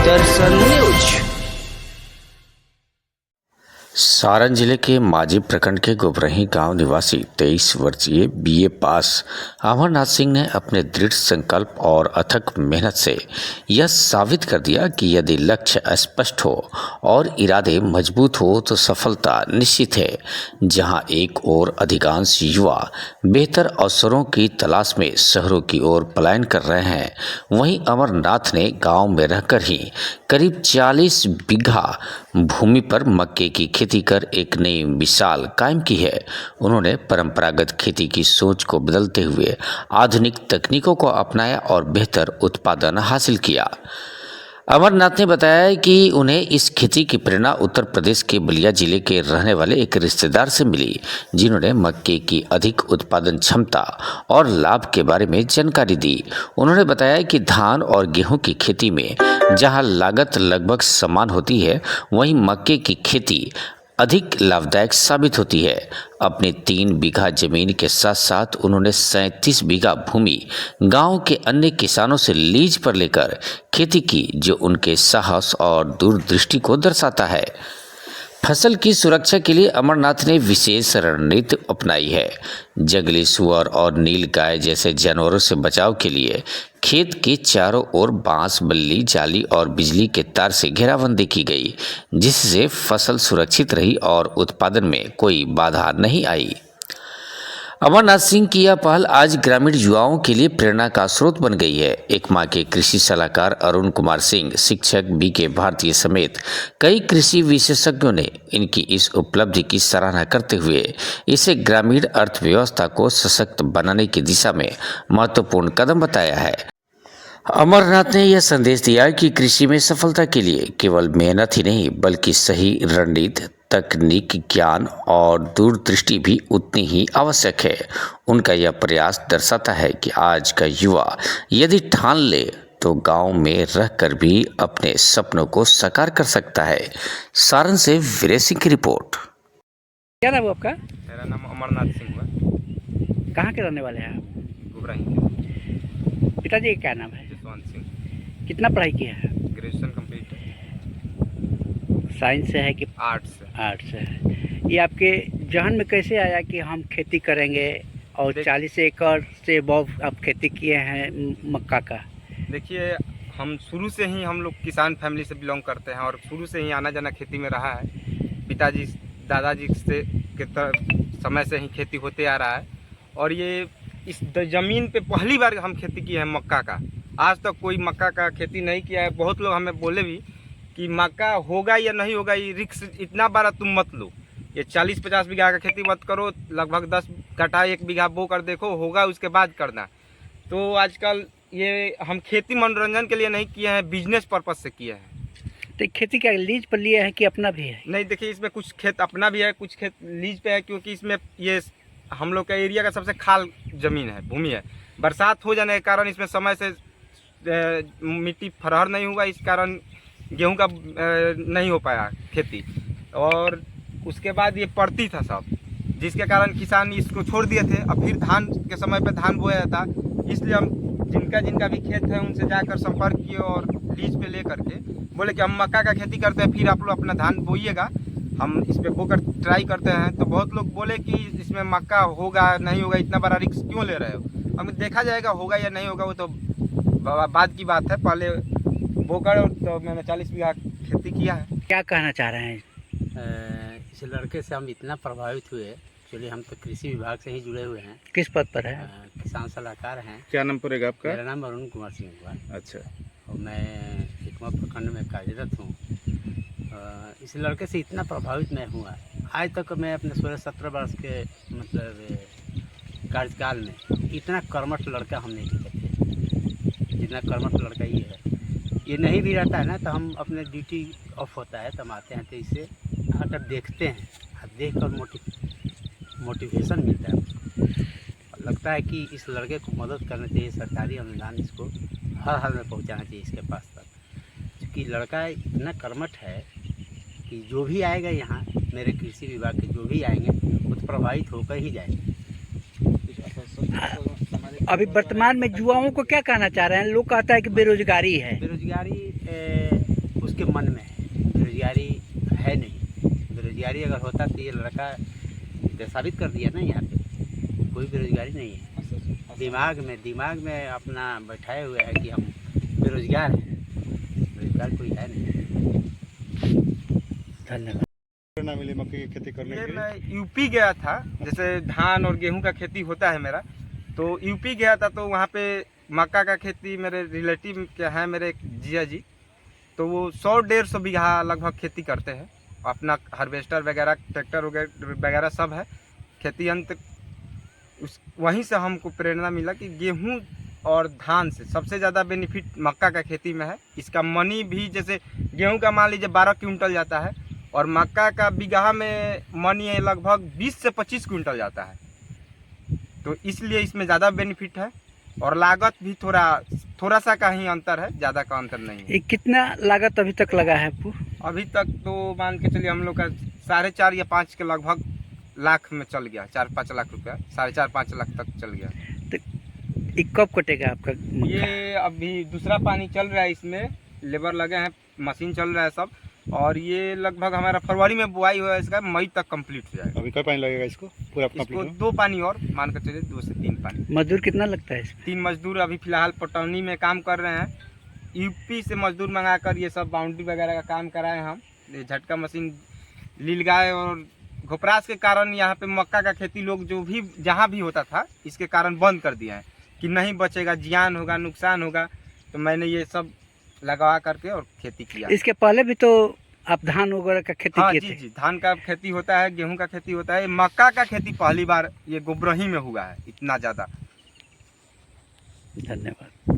दर्शन news. Saran जिले के माजी प्रखंड के गोबरही गांव निवासी 23 वर्षीय बीए पास अमरनाथ सिंह ने अपने दृढ़ संकल्प और अथक मेहनत से यह साबित कर दिया कि यदि लक्ष्य स्पष्ट हो और इरादे मजबूत हो तो सफलता निश्चित है। जहां एक ओर अधिकांश युवा बेहतर अवसरों की तलाश में शहरों की ओर पलायन कर रहे हैं, वहीं अमरनाथ ने गांव में रहकर ही करीब 40 बीघा भूमि पर मक्के की खेती कर एक नई मिसाल कायम की है। उन्होंने परंपरागत खेती की सोच को बदलते हुए आधुनिक तकनीकों को अपनाया और बेहतर उत्पादन हासिल किया। अमरनाथ ने बताया कि उन्हें इस खेती की प्रेरणा उत्तर प्रदेश के बलिया जिले के रहने वाले एक रिश्तेदार से मिली, जिन्होंने मक्के की अधिक उत्पादन क्षमता और लाभ के बारे में जानकारी दी। उन्होंने बताया कि धान और गेहूं की खेती में जहां लागत लगभग समान होती है, वहीं मक्के की खेती अधिक लाभदायक साबित होती है। अपनी 3 बीघा जमीन के साथ साथ उन्होंने 37 बीघा भूमि गांव के अन्य किसानों से लीज पर लेकर खेती की, जो उनके साहस और दूरदृष्टि को दर्शाता है। फसल की सुरक्षा के लिए अमरनाथ ने विशेष रणनीति अपनाई है। जंगली सुअर और नील गाय जैसे जानवरों से बचाव के लिए खेत के चारों ओर बांस, बल्ली, जाली और बिजली के तार से घेराबंदी की गई, जिससे फसल सुरक्षित रही और उत्पादन में कोई बाधा नहीं आई। अमरनाथ सिंह की यह पहल आज ग्रामीण युवाओं के लिए प्रेरणा का स्रोत बन गई है। एक माह के कृषि सलाहकार अरुण कुमार सिंह, शिक्षक बीके भारतीय समेत कई कृषि विशेषज्ञों ने इनकी इस उपलब्धि की सराहना करते हुए इसे ग्रामीण अर्थव्यवस्था को सशक्त बनाने की दिशा में महत्वपूर्ण कदम बताया है। अमरनाथ ने यह संदेश दिया कि कृषि में सफलता के लिए केवल मेहनत ही नहीं, बल्कि सही रणनीति, तकनीक, ज्ञान और दूरदृष्टि भी उतनी ही आवश्यक है। उनका यह प्रयास दर्शाता है कि आज का युवा यदि ठान ले तो गांव में रहकर भी अपने सपनों को साकार कर सकता है। सारण से वीरेश सिंह की रिपोर्ट। क्या नाम है आपका? मेरा नाम अमरनाथ सिंह हुआ। कहाँ के रहने वाले हैं आप? गोबराही के। पिताजी का क्या नाम है? जसवंत सिंह। कितना पढ़ाई किया है? ग्रेजुएशन कंप्लीट है। साइंस से है कि आर्ट्स से। आर्ट्स से है? ये आपके जहन में कैसे आया कि हम खेती करेंगे और 40 एकड़ से बहुत आप खेती किए हैं मक्का का? देखिए, हम शुरू से ही हम लोग किसान फैमिली से बिलोंग करते हैं और शुरू से ही आना जाना खेती में रहा है। पिताजी दादाजी से के समय से ही खेती होते आ रहा है और ये इस ज़मीन पे पहली बार हम खेती की है मक्का का। आज तक कोई मक्का का खेती नहीं किया है। बहुत लोग हमें बोले भी कि मक्का होगा या नहीं होगा, ये रिस्क इतना बड़ा तुम मत लो, ये 40-50 बीघा का खेती मत करो, लगभग 10 कट्ठा 1 बीघा बो कर देखो, होगा उसके बाद करना। तो आजकल ये हम खेती मनोरंजन के लिए नहीं किए हैं, बिजनेस पर्पज से किए हैं। तो खेती क्या लीज पर लिए हैं कि अपना भी है? नहीं, देखिए, इसमें कुछ खेत अपना भी है, कुछ खेत लीज पे है, क्योंकि इसमें ये हम लोग का एरिया का सबसे खाल ज़मीन है, भूमि है। बरसात हो जाने के कारण इसमें समय से मिट्टी फरहर नहीं हुआ, इस कारण गेहूं का नहीं हो पाया खेती। और उसके बाद ये पड़ती था सब, जिसके कारण किसान इसको छोड़ दिए थे। अब फिर धान के समय पे धान बोया जाता, इसलिए हम जिनका भी खेत है उनसे जाकर संपर्क किए और लीज पे ले करके बोले कि हम मक्का का खेती करते हैं, फिर आप लोग अपना धान बोइएगा, हम इस पे बोकर ट्राई करते हैं। तो बहुत लोग बोले कि इसमें मक्का होगा नहीं होगा, इतना बड़ा रिस्क क्यों ले रहे हो? अब देखा जाएगा होगा या नहीं होगा, वो तो बाद की बात है। पहले बोकर तो मैंने 40 बीघा खेती किया है। क्या कहना चाह रहे हैं? इस लड़के से हम इतना प्रभावित हुए। एक्चुअली हम तो कृषि विभाग से ही जुड़े हुए हैं। किस पद पर है? किसान सलाहकार हैं। क्या नाम पड़ेगा आपका? मेरा नाम अरुण कुमार सिंह हुआ। अच्छा। और मैं एकमा प्रखंड में कार्यरत हूँ। इस लड़के से इतना प्रभावित मैं हुआ, आज तक मैं अपने 16-17 वर्ष के मतलब कार्यकाल में इतना कर्मठ लड़का हम नहीं देखे थे जितना कर्मठ लड़का ये है। ये नहीं भी रहता है ना, तो हम अपने ड्यूटी ऑफ होता है तो हम आते हैं, तो इसे आकर देखते हैं और देख कर मोटिवेशन मिलता है उसको। लगता है कि इस लड़के को मदद करना चाहिए, सरकारी अनुदान इसको हर हाल में पहुंचाना चाहिए इसके पास तक, क्योंकि लड़का इतना कर्मठ है कि जो भी आएगा यहाँ, मेरे कृषि विभाग के जो भी आएंगे वो तो प्रभावित होकर ही जाएंगे। अभी वर्तमान में युवाओं को क्या कहना चाह रहे हैं? लोग कहता है कि बेरोजगारी है। बेरोजगारी के मन में है, बेरोजगारी है नहीं। बेरोजगारी अगर होता तो ये लड़का साबित कर दिया ना, यहाँ पे कोई बेरोजगारी नहीं है। दिमाग में अपना बैठाए हुए है कि हम बेरोजगार हैं, बेरोजगार कोई है नहीं। धन्यवाद। प्रेरणा मिली मक्के की खेती करने ये के लिए? मैं यूपी गया था, जैसे धान और गेहूं का खेती होता है मेरा, तो यूपी गया था तो वहाँ पे मक्का का खेती मेरे रिलेटिव के हैं, मेरे जिया जी, तो वो 100-150 बीघा लगभग खेती करते हैं। अपना हार्वेस्टर वगैरह, ट्रैक्टर वगैरह सब है, खेती अंत वहीं से हमको प्रेरणा मिला कि गेहूं और धान से सबसे ज़्यादा बेनिफिट मक्का का खेती में है। इसका मनी भी, जैसे गेहूं का मान लीजिए 12 क्विंटल जाता है और मक्का का बीघा में मनी लगभग 20 से 25 क्विंटल जाता है, तो इसलिए इसमें ज़्यादा बेनिफिट है और लागत भी थोड़ा सा का ही अंतर है, ज़्यादा का अंतर नहीं है। ये कितना लागत अभी तक लगा है आपको? अभी तक तो मान के चलिए हम लोग का 4.5 या 5 के लगभग लाख में चल गया, 4-5 लाख रुपया, 4.5-5 लाख तक चल गया। ये कब कटेगा आपका मक्का? ये अभी दूसरा पानी चल रहा है, इसमें लेबर लगे हैं, मशीन चल रहा है सब, और ये लगभग हमारा फरवरी में बुआई हुआ है, इसका मई तक कंप्लीट हो जाएगा। अभी कब पानी लगेगा इसको पूरा इसको कंप्लीट? 2 पानी और मान कर चलिए, 2 से 3 पानी। मजदूर कितना लगता है इसमें? 3 मजदूर अभी फिलहाल पटौनी में काम कर रहे हैं। यूपी से मजदूर मंगाकर ये सब बाउंड्री वगैरह का काम कराए हम। ये झटका मशीन लील गाय और घोपरास के कारण यहाँ पे मक्का का खेती लोग जो भी जहाँ भी होता था, इसके कारण बंद कर दिया है कि नहीं बचेगा, जियान होगा, नुकसान होगा, तो मैंने ये सब लगा करके और खेती किया। इसके पहले भी तो आप धान वगैरह का खेती हाँ किए जी थे? जी, धान का खेती होता है, गेहूं का खेती होता है, मक्का का खेती पहली बार ये गोबरही में हुआ है इतना ज़्यादा। धन्यवाद।